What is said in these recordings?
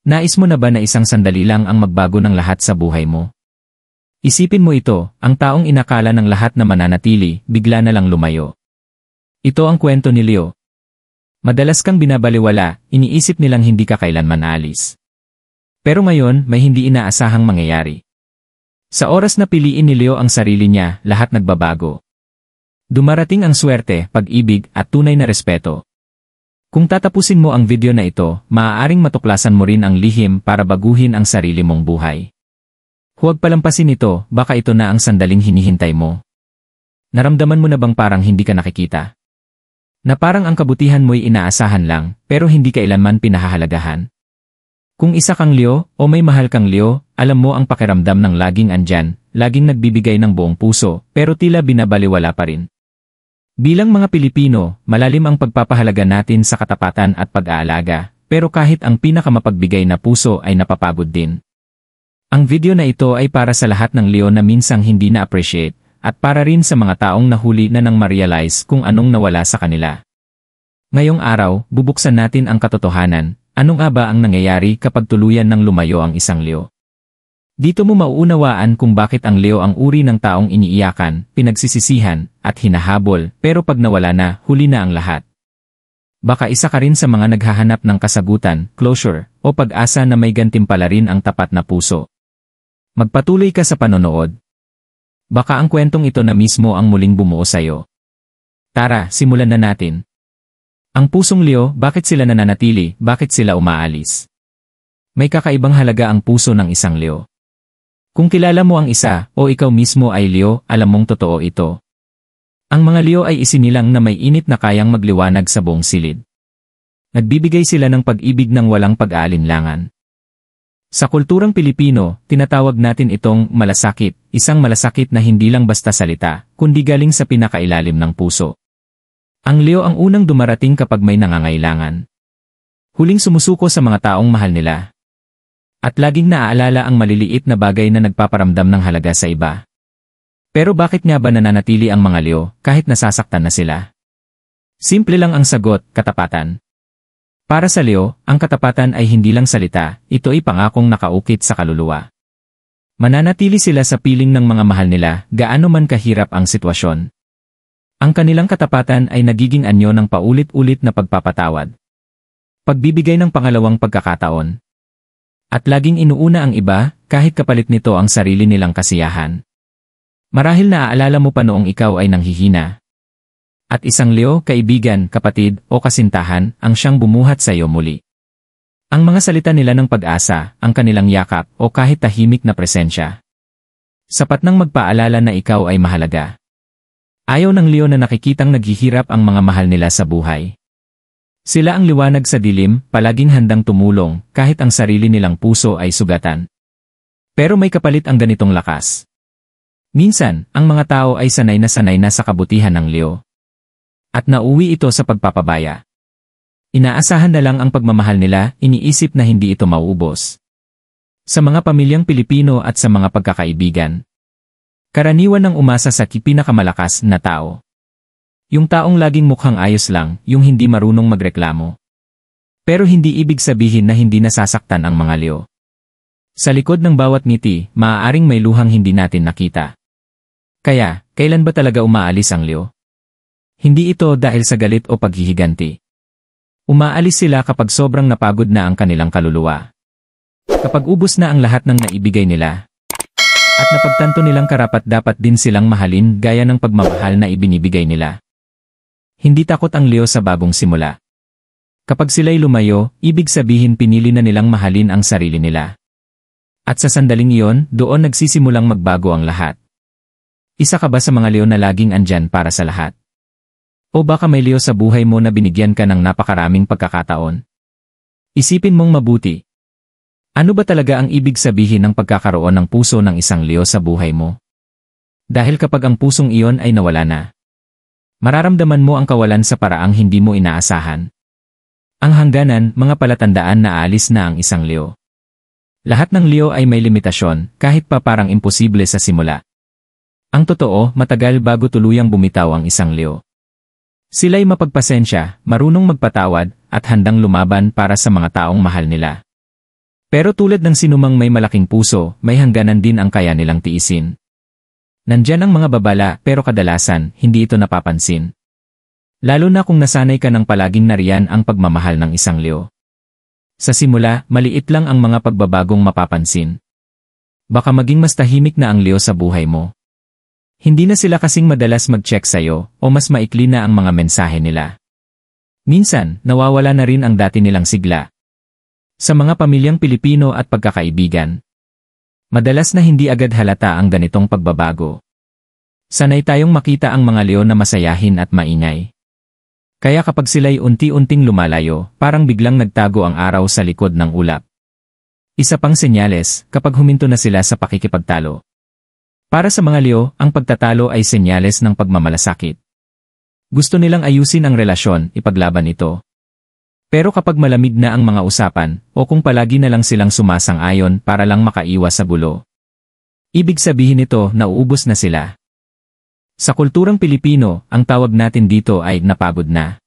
Nais mo na ba na isang sandali lang ang magbago ng lahat sa buhay mo? Isipin mo ito, ang taong inakala ng lahat na mananatili, bigla na lang lumayo. Ito ang kwento ni Leo. Madalas kang binabaliwala, iniisip nilang hindi ka kailanman aalis. Pero ngayon, may hindi inaasahang mangyayari. Sa oras na piliin ni Leo ang sarili niya, lahat nagbabago. Dumarating ang swerte, pag-ibig, at tunay na respeto. Kung tatapusin mo ang video na ito, maaaring matuklasan mo rin ang lihim para baguhin ang sarili mong buhay. Huwag palampasin ito, baka ito na ang sandaling hinihintay mo. Naramdaman mo na bang parang hindi ka nakikita? Na parang ang kabutihan mo'y inaasahan lang, pero hindi kailanman pinahahalagahan? Kung isa kang Leo, o may mahal kang Leo, alam mo ang pakiramdam ng laging andyan, laging nagbibigay ng buong puso, pero tila binabaliwala pa rin. Bilang mga Pilipino, malalim ang pagpapahalaga natin sa katapatan at pag-aalaga, pero kahit ang pinakamapagbigay na puso ay napapagod din. Ang video na ito ay para sa lahat ng Leo na minsang hindi na-appreciate, at para rin sa mga taong nahuli na nang ma-realize kung anong nawala sa kanila. Ngayong araw, bubuksan natin ang katotohanan, ano nga ba ang nangyayari kapag tuluyan ng lumayo ang isang Leo. Dito mo mauunawaan kung bakit ang Leo ang uri ng taong iniiyakan, pinagsisisihan, at hinahabol, pero pag nawala na, huli na ang lahat. Baka isa ka rin sa mga naghahanap ng kasagutan, closure, o pag-asa na may gantimpala rin ang tapat na puso. Magpatuloy ka sa panonood. Baka ang kwentong ito na mismo ang muling bumuo sa'yo. Tara, simulan na natin. Ang pusong Leo, bakit sila nananatili, bakit sila umaalis? May kakaibang halaga ang puso ng isang Leo. Kung kilala mo ang isa, o ikaw mismo ay Leo, alam mong totoo ito. Ang mga Leo ay isinilang na may init na kayang magliwanag sa buong silid. Nagbibigay sila ng pag-ibig ng walang pag-aalinlangan. Sa kulturang Pilipino, tinatawag natin itong malasakit, isang malasakit na hindi lang basta salita, kundi galing sa pinakailalim ng puso. Ang Leo ang unang dumarating kapag may nangangailangan. Huling sumusuko sa mga taong mahal nila. At laging naaalala ang maliliit na bagay na nagpaparamdam ng halaga sa iba. Pero bakit nga ba nananatili ang mga Leo kahit nasasaktan na sila? Simple lang ang sagot, katapatan. Para sa Leo, ang katapatan ay hindi lang salita, ito ay pangakong nakaukit sa kaluluwa. Mananatili sila sa piling ng mga mahal nila, gaano man kahirap ang sitwasyon. Ang kanilang katapatan ay nagiging anyo ng paulit-ulit na pagpapatawad. Pagbibigay ng pangalawang pagkakataon. At laging inuuna ang iba, kahit kapalit nito ang sarili nilang kasiyahan. Marahil naaalala mo pa noong ikaw ay nanghihina. At isang Leo, kaibigan, kapatid, o kasintahan, ang siyang bumuhat sa iyo muli. Ang mga salita nila ng pag-asa, ang kanilang yakap, o kahit tahimik na presensya. Sapat nang magpaalala na ikaw ay mahalaga. Ayaw ng Leo na nakikitang naghihirap ang mga mahal nila sa buhay. Sila ang liwanag sa dilim, palaging handang tumulong, kahit ang sarili nilang puso ay sugatan. Pero may kapalit ang ganitong lakas. Minsan, ang mga tao ay sanay na sa kabutihan ng Leo. At nauwi ito sa pagpapabaya. Inaasahan na lang ang pagmamahal nila, iniisip na hindi ito mauubos. Sa mga pamilyang Pilipino at sa mga pagkakaibigan. Karaniwan ng umasa sa pinakamalakas na tao. Yung taong laging mukhang ayos lang, yung hindi marunong magreklamo. Pero hindi ibig sabihin na hindi nasasaktan ang mga Leo. Sa likod ng bawat ngiti, maaaring may luhang hindi natin nakita. Kaya, kailan ba talaga umaalis ang Leo? Hindi ito dahil sa galit o paghihiganti. Umaalis sila kapag sobrang napagod na ang kanilang kaluluwa. Kapag ubos na ang lahat ng naibigay nila. At napagtanto nilang karapat-dapat din silang mahalin gaya ng pagmamahal na ibinibigay nila. Hindi takot ang Leo sa bagong simula. Kapag sila'y lumayo, ibig sabihin pinili na nilang mahalin ang sarili nila. At sa sandaling iyon, doon nagsisimulang magbago ang lahat. Isa ka ba sa mga Leo na laging andyan para sa lahat? O baka may Leo sa buhay mo na binigyan ka ng napakaraming pagkakataon? Isipin mong mabuti. Ano ba talaga ang ibig sabihin ng pagkakaroon ng puso ng isang Leo sa buhay mo? Dahil kapag ang pusong iyon ay nawala na, mararamdaman mo ang kawalan sa paraang hindi mo inaasahan. Ang hangganan, mga palatandaan na aalis na ang isang Leo. Lahat ng Leo ay may limitasyon, kahit pa parang imposible sa simula. Ang totoo, matagal bago tuluyang bumitaw ang isang Leo. Sila'y mapagpasensya, marunong magpatawad, at handang lumaban para sa mga taong mahal nila. Pero tulad ng sinumang may malaking puso, may hangganan din ang kaya nilang tiisin. Nandyan ang mga babala pero kadalasan, hindi ito napapansin. Lalo na kung nasanay ka ng palaging nariyan ang pagmamahal ng isang leyo. Sa simula, maliit lang ang mga pagbabagong mapapansin. Baka maging mas tahimik na ang leyo sa buhay mo. Hindi na sila kasing madalas mag-check sa'yo o mas maikli na ang mga mensahe nila. Minsan, nawawala na rin ang dati nilang sigla. Sa mga pamilyang Pilipino at pagkakaibigan, madalas na hindi agad halata ang ganitong pagbabago. Sanay tayong makita ang mga leyo na masayahin at maingay. Kaya kapag sila'y unti-unting lumalayo, parang biglang nagtago ang araw sa likod ng ulap. Isa pang senyales kapag huminto na sila sa pakikipagtalo. Para sa mga leyo, ang pagtatalo ay senyales ng pagmamalasakit. Gusto nilang ayusin ang relasyon, ipaglaban ito. Pero kapag malamig na ang mga usapan, o kung palagi na lang silang sumasang-ayon para lang makaiwas sa gulo, ibig sabihin nito na uubos na sila. Sa kulturang Pilipino, ang tawag natin dito ay napagod na.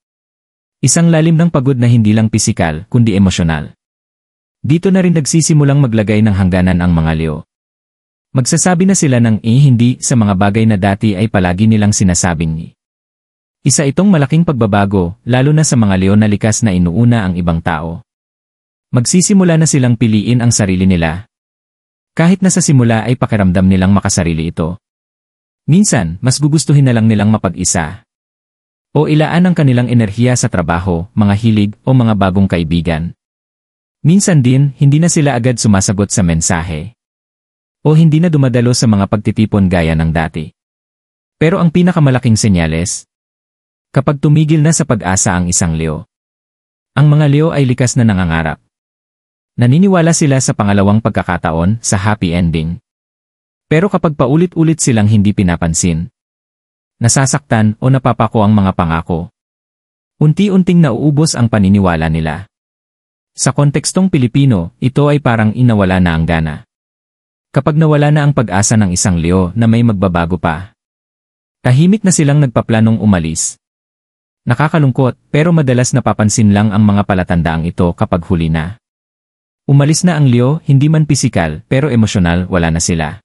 Isang lalim ng pagod na hindi lang pisikal, kundi emosyonal. Dito na rin nagsisimulang maglagay ng hangganan ang mga leyo. Magsasabi na sila ng hindi sa mga bagay na dati ay palagi nilang sinasabing Isa itong malaking pagbabago, lalo na sa mga leyo na likas na inuuna ang ibang tao. Magsisimula na silang piliin ang sarili nila. Kahit na sa simula ay pakiramdam nilang makasarili ito. Minsan, mas gugustuhin na lang nilang mapag-isa. O ilaan ang kanilang enerhiya sa trabaho, mga hilig, o mga bagong kaibigan. Minsan din, hindi na sila agad sumasagot sa mensahe. O hindi na dumadalo sa mga pagtitipon gaya ng dati. Pero ang pinakamalaking senyales, kapag tumigil na sa pag-asa ang isang leyo. Ang mga leyo ay likas na nangangarap. Naniniwala sila sa pangalawang pagkakataon, sa happy ending. Pero kapag paulit-ulit silang hindi pinapansin, nasasaktan o napapako ang mga pangako, unti-unting nauubos ang paniniwala nila. Sa kontekstong Pilipino, ito ay parang inawala na ang gana. Kapag nawala na ang pag-asa ng isang leyo na may magbabago pa, tahimik na silang nagpaplanong umalis. Nakakalungkot, pero madalas napapansin lang ang mga palatandaang ito kapag huli na. Umalis na ang leyo, hindi man pisikal, pero emosyonal, wala na sila.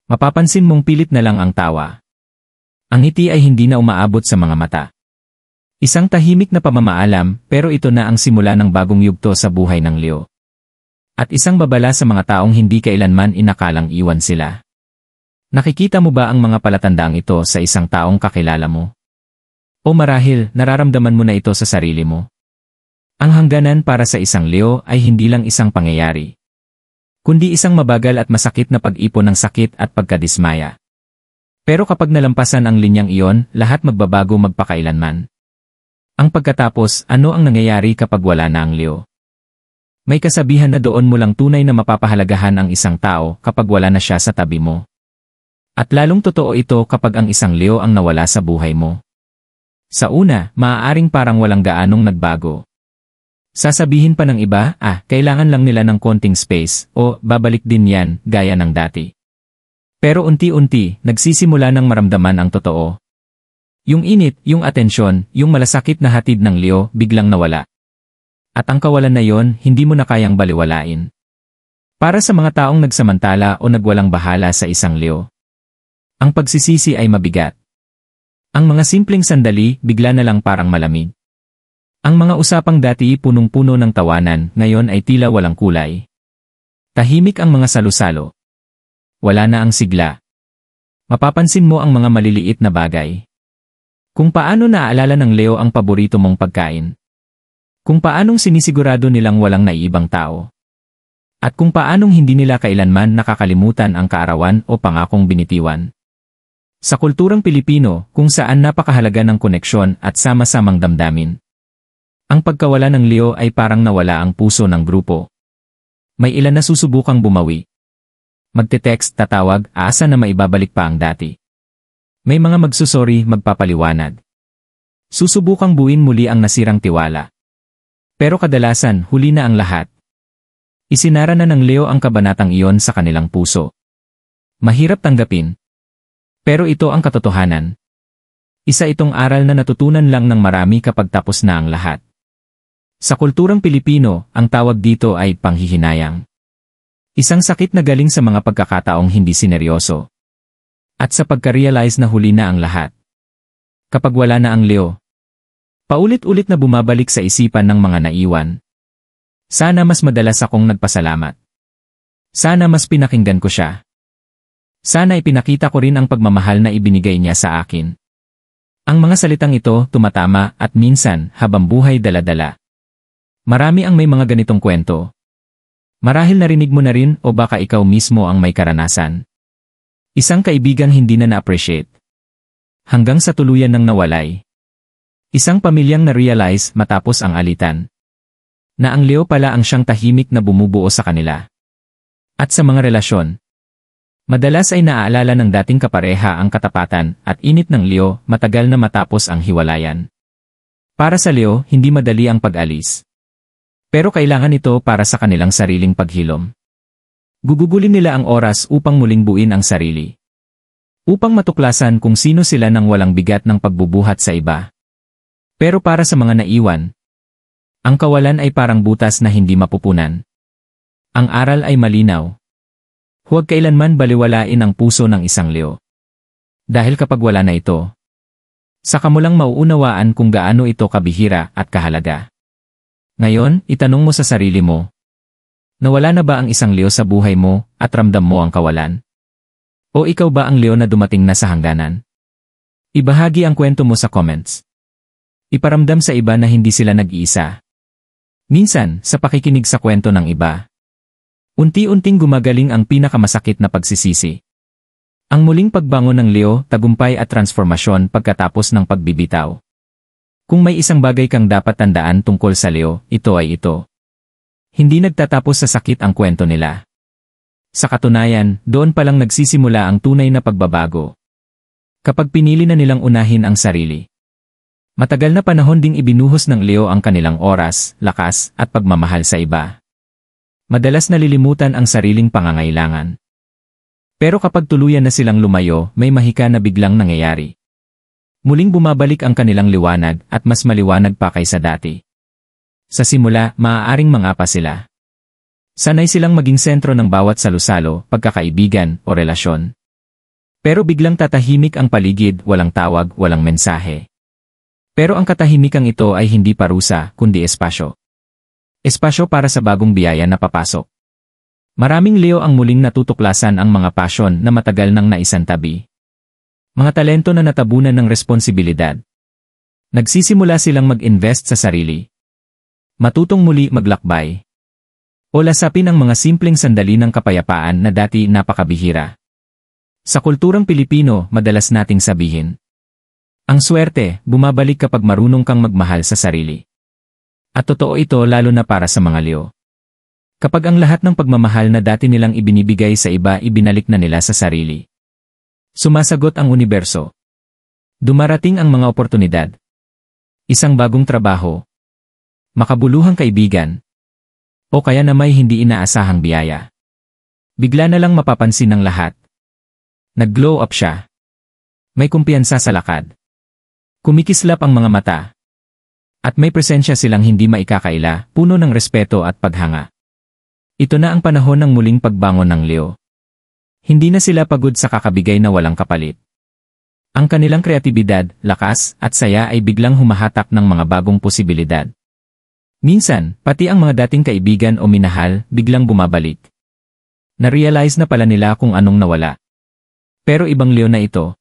Mapapansin mong pilit na lang ang tawa. Ang ngiti ay hindi na umaabot sa mga mata. Isang tahimik na pamamaalam, pero ito na ang simula ng bagong yugto sa buhay ng leyo. At isang babala sa mga taong hindi kailanman inakalang iwan sila. Nakikita mo ba ang mga palatandaang ito sa isang taong kakilala mo? O marahil, nararamdaman mo na ito sa sarili mo. Ang hangganan para sa isang leyo ay hindi lang isang pangyayari, kundi isang mabagal at masakit na pag-ipon ng sakit at pagkadismaya. Pero kapag nalampasan ang linyang iyon, lahat magbabago magpakailanman. Ang pagkatapos, ano ang nangyayari kapag wala na ang leyo? May kasabihan na doon mo lang tunay na mapapahalagahan ang isang tao kapag wala na siya sa tabi mo. At lalong totoo ito kapag ang isang leyo ang nawala sa buhay mo. Sa una, maaaring parang walang gaanong nagbago. Sasabihin pa ng iba, kailangan lang nila ng konting space, o babalik din yan, gaya ng dati. Pero unti-unti, nagsisimula ng maramdaman ang totoo. Yung init, yung atensyon, yung malasakit na hatid ng leyo, biglang nawala. At ang kawalan na yon, hindi mo na kayang baliwalain. Para sa mga taong nagsamantala o nagwalang bahala sa isang leyo, ang pagsisisi ay mabigat. Ang mga simpleng sandali, bigla na lang parang malamig. Ang mga usapang dati punong-puno ng tawanan, ngayon ay tila walang kulay. Tahimik ang mga salusalo. Wala na ang sigla. Mapapansin mo ang mga maliliit na bagay. Kung paano naaalala ng leyo ang paborito mong pagkain. Kung paanong sinisigurado nilang walang naiibang tao. At kung paanong hindi nila kailanman nakakalimutan ang kaarawan o pangakong binitiwan. Sa kulturang Pilipino, kung saan napakahalaga ng koneksyon at sama-samang damdamin, ang pagkawala ng leyo ay parang nawala ang puso ng grupo. May ilan na susubukang bumawi. Magte-text, tatawag, aasa na maibabalik pa ang dati. May mga magsusori, magpapaliwanag. Susubukang buuin muli ang nasirang tiwala. Pero kadalasan, huli na ang lahat. Isinara na ng leyo ang kabanatang iyon sa kanilang puso. Mahirap tanggapin. Pero ito ang katotohanan. Isa itong aral na natutunan lang ng marami kapag tapos na ang lahat. Sa kulturang Pilipino, ang tawag dito ay panghihinayang. Isang sakit na galing sa mga pagkakataong hindi sineryoso. At sa pagka-realize na huli na ang lahat. Kapag wala na ang Leo, paulit-ulit na bumabalik sa isipan ng mga naiwan. Sana mas madalas akong nagpasalamat. Sana mas pinakinggan ko siya. Sana ipinakita ko rin ang pagmamahal na ibinigay niya sa akin. Ang mga salitang ito tumatama at minsan habang buhay dala-dala. Marami ang may mga ganitong kwento. Marahil narinig mo na rin o baka ikaw mismo ang may karanasan. Isang kaibigang hindi na na-appreciate. Hanggang sa tuluyan ng nawalay. Isang pamilyang na-realize matapos ang alitan. Na ang Leo pala ang siyang tahimik na bumubuo sa kanila. At sa mga relasyon. Madalas ay naaalala ng dating kapareha ang katapatan at init ng Leo matagal na matapos ang hiwalayan. Para sa Leo, hindi madali ang pag-alis. Pero kailangan ito para sa kanilang sariling paghilom. Gugugulin nila ang oras upang muling buuin ang sarili. Upang matuklasan kung sino sila nang walang bigat ng pagbubuhat sa iba. Pero para sa mga naiwan, ang kawalan ay parang butas na hindi mapupunan. Ang aral ay malinaw. Huwag kailanman baliwalain ang puso ng isang Leo. Dahil kapag wala na ito, saka mo lang mauunawaan kung gaano ito kabihira at kahalaga. Ngayon, itanong mo sa sarili mo, nawala na ba ang isang Leo sa buhay mo at ramdam mo ang kawalan? O ikaw ba ang Leo na dumating na sa hangganan? Ibahagi ang kwento mo sa comments. Iparamdam sa iba na hindi sila nag-iisa. Minsan, sa pakikinig sa kwento ng iba, unti-unting gumagaling ang pinakamasakit na pagsisisi. Ang muling pagbangon ng Leo, tagumpay at transformasyon pagkatapos ng pagbibitaw. Kung may isang bagay kang dapat tandaan tungkol sa Leo, ito ay ito. Hindi nagtatapos sa sakit ang kwento nila. Sa katunayan, doon palang nagsisimula ang tunay na pagbabago. Kapag pinili na nilang unahin ang sarili. Matagal na panahon ding ibinuhos ng Leo ang kanilang oras, lakas, at pagmamahal sa iba. Madalas nalilimutan ang sariling pangangailangan. Pero kapag tuluyan na silang lumayo, may mahika na biglang nangyayari. Muling bumabalik ang kanilang liwanag at mas maliwanag pa kaysa dati. Sa simula, maaaring mangapa sila. Sanay silang maging sentro ng bawat salusalo, pagkakaibigan o relasyon. Pero biglang tatahimik ang paligid, walang tawag, walang mensahe. Pero ang katahimikang ito ay hindi parusa, kundi espasyo. Espasyo para sa bagong biyaya na papasok. Maraming Leo ang muling natutuklasan ang mga pasyon na matagal nang naisantabi. Mga talento na natabunan ng responsibilidad. Nagsisimula silang mag-invest sa sarili. Matutong muli maglakbay. O lasapin ang mga simpleng sandali ng kapayapaan na dati napakabihira. Sa kulturang Pilipino, madalas nating sabihin, ang swerte, bumabalik kapag marunong kang magmahal sa sarili. At totoo ito lalo na para sa mga Leo. Kapag ang lahat ng pagmamahal na dati nilang ibinibigay sa iba ibinalik na nila sa sarili. Sumasagot ang universo. Dumarating ang mga oportunidad. Isang bagong trabaho. Makabuluhang kaibigan. O kaya na may hindi inaasahang biyaya. Bigla na lang mapapansin ng lahat. Nag-glow up siya. May kumpiyansa sa lakad. Kumikislap ang mga mata. At may presensya silang hindi maikakaila, puno ng respeto at paghanga. Ito na ang panahon ng muling pagbangon ng Leo. Hindi na sila pagod sa kakabigay na walang kapalit. Ang kanilang kreatibidad, lakas, at saya ay biglang humahatak ng mga bagong posibilidad. Minsan, pati ang mga dating kaibigan o minahal, biglang bumabalik. Na-realize na pala nila kung anong nawala. Pero ibang Leo na ito.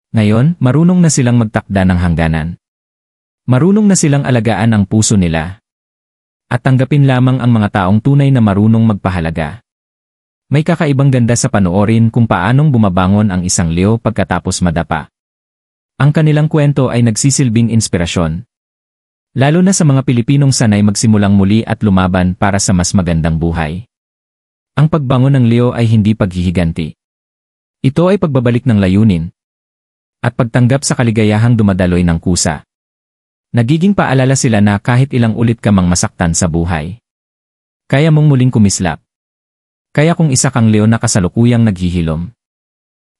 Ngayon, marunong na silang magtakda ng hangganan. Marunong na silang alagaan ang puso nila. At tanggapin lamang ang mga taong tunay na marunong magpahalaga. May kakaibang ganda sa panoorin kung paanong bumabangon ang isang Leo pagkatapos madapa. Ang kanilang kwento ay nagsisilbing inspirasyon. Lalo na sa mga Pilipinong sanay magsimulang muli at lumaban para sa mas magandang buhay. Ang pagbangon ng Leo ay hindi paghihiganti. Ito ay pagbabalik ng layunin. At pagtanggap sa kaligayahang dumadaloy ng kusa. Nagiging paalala sila na kahit ilang ulit ka mang masaktan sa buhay, kaya mong muling kumislap. Kaya kung isa kang Leo na kasalukuyang naghihilom,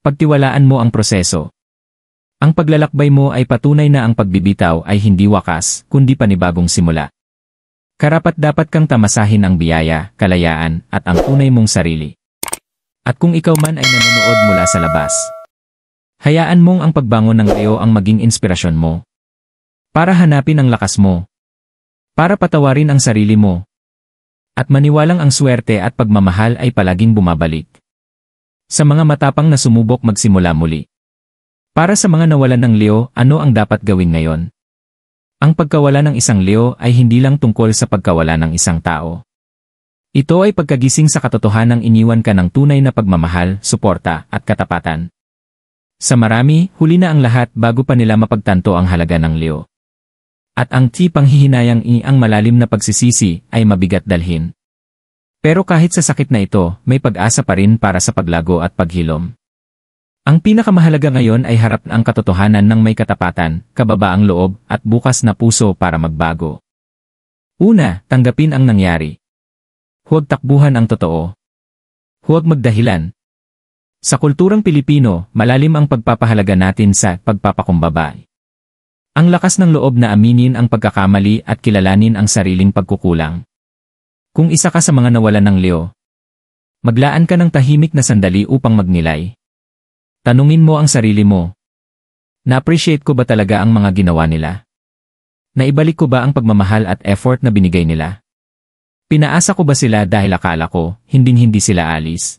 pagtiwalaan mo ang proseso. Ang paglalakbay mo ay patunay na ang pagbibitaw ay hindi wakas, kundi panibagong simula. Karapat-dapat kang tamasahin ang biyaya, kalayaan, at ang tunay mong sarili. At kung ikaw man ay nanonood mula sa labas, hayaan mong ang pagbangon ng Leo ang maging inspirasyon mo. Para hanapin ang lakas mo. Para patawarin ang sarili mo. At maniwalang ang swerte at pagmamahal ay palaging bumabalik. Sa mga matapang na sumubok magsimula muli. Para sa mga nawalan ng Leo, ano ang dapat gawin ngayon? Ang pagkawala ng isang Leo ay hindi lang tungkol sa pagkawala ng isang tao. Ito ay pagkagising sa katotohanang iniwan ka ng tunay na pagmamahal, suporta, at katapatan. Sa marami, huli na ang lahat bago pa nila mapagtanto ang halaga ng Leo. At ang panghihinayang ang malalim na pagsisisi ay mabigat dalhin. Pero kahit sa sakit na ito, may pag-asa pa rin para sa paglago at paghilom. Ang pinakamahalaga ngayon ay harap ang katotohanan ng may katapatan, kababaang loob, at bukas na puso para magbago. Una, tanggapin ang nangyari. Huwag takbuhan ang totoo. Huwag magdahilan. Sa kulturang Pilipino, malalim ang pagpapahalaga natin sa pagpapakumbaba. Ang lakas ng loob na aminin ang pagkakamali at kilalanin ang sariling pagkukulang. Kung isa ka sa mga nawalan ng Leo, maglaan ka ng tahimik na sandali upang magnilay. Tanungin mo ang sarili mo. Na-appreciate ko ba talaga ang mga ginawa nila? Naibalik ko ba ang pagmamahal at effort na binigay nila? Pinaasa ko ba sila dahil akala ko, hinding-hindi sila alis?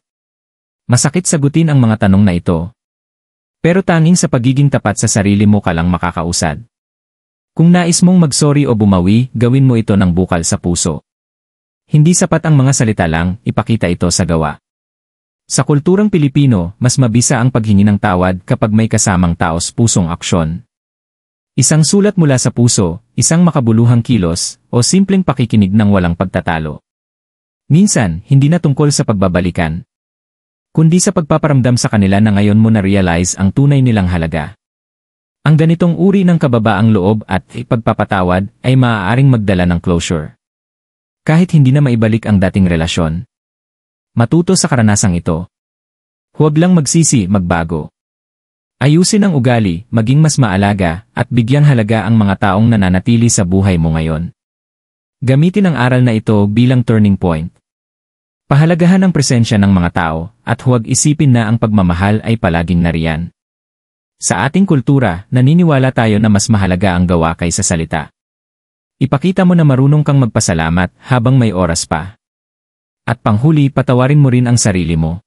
Masakit sagutin ang mga tanong na ito. Pero tanging sa pagiging tapat sa sarili mo ka lang makakausad. Kung nais mong mag-sorry o bumawi, gawin mo ito ng bukal sa puso. Hindi sapat ang mga salita lang, ipakita ito sa gawa. Sa kulturang Pilipino, mas mabisa ang paghingi ng tawad kapag may kasamang taos pusong aksyon. Isang sulat mula sa puso, isang makabuluhang kilos, o simpleng pakikinig ng walang pagtatalo. Minsan, hindi na tungkol sa pagbabalikan, kundi sa pagpaparamdam sa kanila na ngayon mo na-realize ang tunay nilang halaga. Ang ganitong uri ng kababaang loob at pagpapatawad ay maaaring magdala ng closure. Kahit hindi na maibalik ang dating relasyon. Matuto sa karanasang ito. Huwag lang magsisi, magbago. Ayusin ang ugali, maging mas maalaga, at bigyang halaga ang mga taong nananatili sa buhay mo ngayon. Gamitin ang aral na ito bilang turning point. Pahalagahan ang presensya ng mga tao, at huwag isipin na ang pagmamahal ay palaging nariyan. Sa ating kultura, naniniwala tayo na mas mahalaga ang gawa kaysa salita. Ipakita mo na marunong kang magpasalamat habang may oras pa. At panghuli, patawarin mo rin ang sarili mo.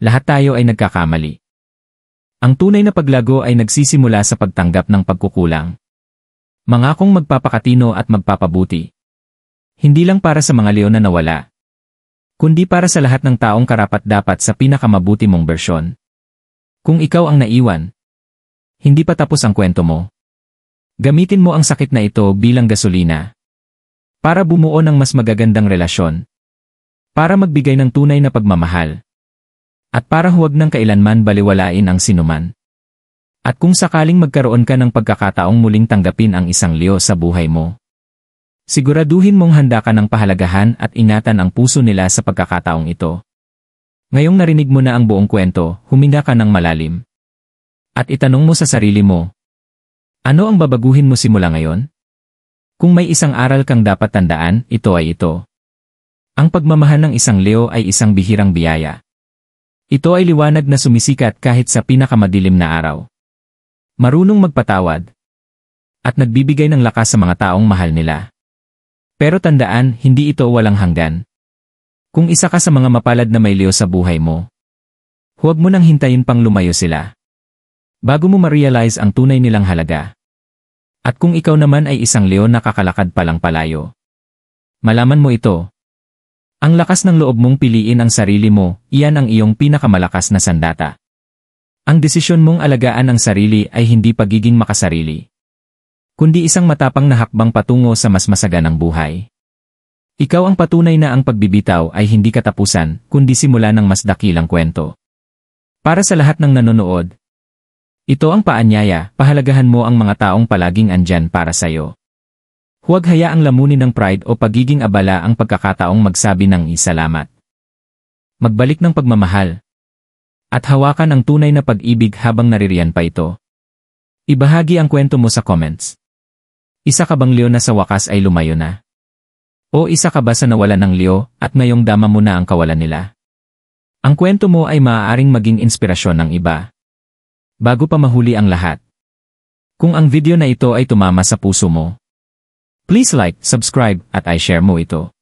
Lahat tayo ay nagkakamali. Ang tunay na paglago ay nagsisimula sa pagtanggap ng pagkukulang. Mangakong magpapakatino at magpapabuti. Hindi lang para sa mga Leo na nawala, kundi para sa lahat ng taong karapat-dapat sa pinakamabuti mong bersyon. Kung ikaw ang naiwan, hindi pa tapos ang kwento mo. Gamitin mo ang sakit na ito bilang gasolina para bumuo ng mas magagandang relasyon. Para magbigay ng tunay na pagmamahal. At para huwag nang kailanman baliwalain ang sinuman. At kung sakaling magkaroon ka ng pagkakataong muling tanggapin ang isang Leo sa buhay mo, siguraduhin mong handa ka ng pahalagahan at ingatan ang puso nila sa pagkakataong ito. Ngayong narinig mo na ang buong kwento, huminga ka ng malalim. At itanong mo sa sarili mo, ano ang babaguhin mo simula ngayon? Kung may isang aral kang dapat tandaan, ito ay ito. Ang pagmamahal ng isang Leo ay isang bihirang biyaya. Ito ay liwanag na sumisikat kahit sa pinakamadilim na araw. Marunong magpatawad. At nagbibigay ng lakas sa mga taong mahal nila. Pero tandaan, hindi ito walang hanggan. Kung isa ka sa mga mapalad na may Leo sa buhay mo, huwag mo nang hintayin pang lumayo sila. Bago mo ma-realize ang tunay nilang halaga. At kung ikaw naman ay isang Leo na kakalakad palang palayo, malaman mo ito. Ang lakas ng loob mong piliin ang sarili mo, iyan ang iyong pinakamalakas na sandata. Ang desisyon mong alagaan ang sarili ay hindi pagiging makasarili, kundi isang matapang na hakbang patungo sa mas masaganang buhay. Ikaw ang patunay na ang pagbibitaw ay hindi katapusan, kundi simula ng mas dakilang kwento. Para sa lahat ng nanonood, ito ang paanyaya, pahalagahan mo ang mga taong palaging andyan para sa'yo. Huwag hayaang lamunin ng pride o pagiging abala ang pagkakataong magsabi ng salamat. Magbalik ng pagmamahal. At hawakan ang tunay na pag-ibig habang naririyan pa ito. Ibahagi ang kwento mo sa comments. Isa ka bang Leo na sa wakas ay lumayo na? O isa ka ba sa nawalan ng Leo at ngayong dama mo na ang kawalan nila? Ang kwento mo ay maaaring maging inspirasyon ng iba. Bago pa mahuli ang lahat. Kung ang video na ito ay tumama sa puso mo, please like, subscribe at i-share mo ito.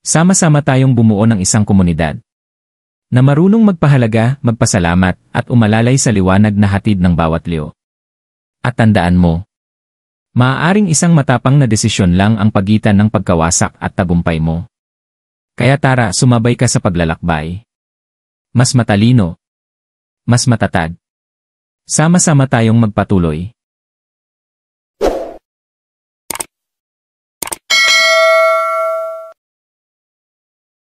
Sama-sama tayong bumuo ng isang komunidad na marunong magpahalaga, magpasalamat at umalalay sa liwanag na hatid ng bawat Leo. At tandaan mo, maaaring isang matapang na desisyon lang ang pagitan ng pagkawasak at tagumpay mo. Kaya tara, sumabay ka sa paglalakbay. Mas matalino, mas matatag. Sama-sama tayong magpatuloy.